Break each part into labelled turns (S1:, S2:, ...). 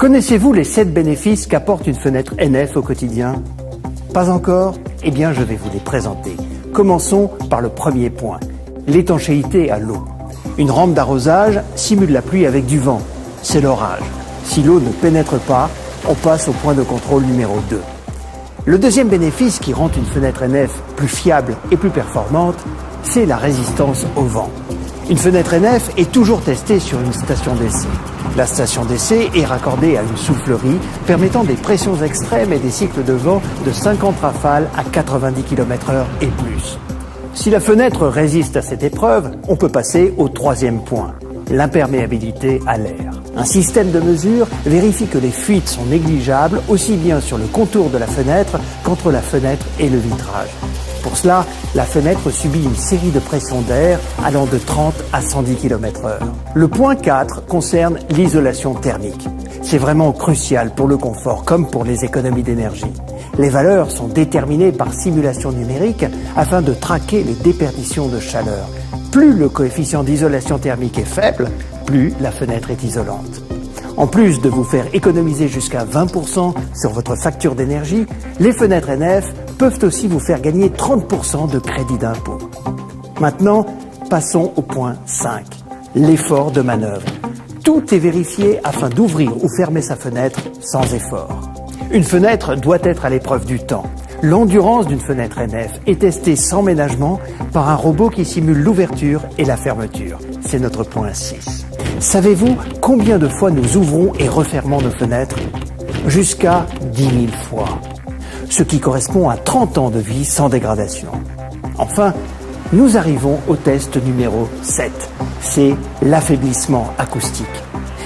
S1: Connaissez-vous les 7 bénéfices qu'apporte une fenêtre NF au quotidien? Pas encore? Eh bien, je vais vous les présenter. Commençons par le premier point, l'étanchéité à l'eau. Une rampe d'arrosage simule la pluie avec du vent. C'est l'orage. Si l'eau ne pénètre pas, on passe au point de contrôle numéro 2. Le deuxième bénéfice qui rend une fenêtre NF plus fiable et plus performante, c'est la résistance au vent. Une fenêtre NF est toujours testée sur une station d'essai. La station d'essai est raccordée à une soufflerie permettant des pressions extrêmes et des cycles de vent de 50 rafales à 90 km/h et plus. Si la fenêtre résiste à cette épreuve, on peut passer au troisième point, l'imperméabilité à l'air. Un système de mesure vérifie que les fuites sont négligeables aussi bien sur le contour de la fenêtre qu'entre la fenêtre et le vitrage. Pour cela, la fenêtre subit une série de pressions d'air allant de 30 à 110 km/h. Le point 4 concerne l'isolation thermique. C'est vraiment crucial pour le confort comme pour les économies d'énergie. Les valeurs sont déterminées par simulation numérique afin de traquer les déperditions de chaleur. Plus le coefficient d'isolation thermique est faible, plus la fenêtre est isolante. En plus de vous faire économiser jusqu'à 20% sur votre facture d'énergie, les fenêtres NF peuvent aussi vous faire gagner 30% de crédit d'impôt. Maintenant, passons au point 5, l'effort de manœuvre. Tout est vérifié afin d'ouvrir ou fermer sa fenêtre sans effort. Une fenêtre doit être à l'épreuve du temps. L'endurance d'une fenêtre NF est testée sans ménagement par un robot qui simule l'ouverture et la fermeture. C'est notre point 6. Savez-vous combien de fois nous ouvrons et refermons nos fenêtres? Jusqu'à 10 000 fois. Ce qui correspond à 30 ans de vie sans dégradation. Enfin, nous arrivons au test numéro 7. C'est l'affaiblissement acoustique.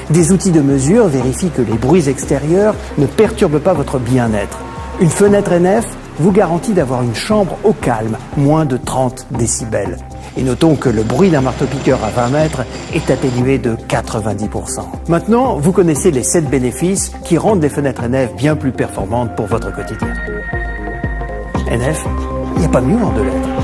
S1: Des outils de mesure vérifient que les bruits extérieurs ne perturbent pas votre bien-être. Une fenêtre NF vous garantit d'avoir une chambre au calme, moins de 30 décibels. Et notons que le bruit d'un marteau-piqueur à 20 mètres est atténué de 90%. Maintenant, vous connaissez les 7 bénéfices qui rendent les fenêtres NF bien plus performantes pour votre quotidien. NF, il n'y a pas mieux en 2 lettres.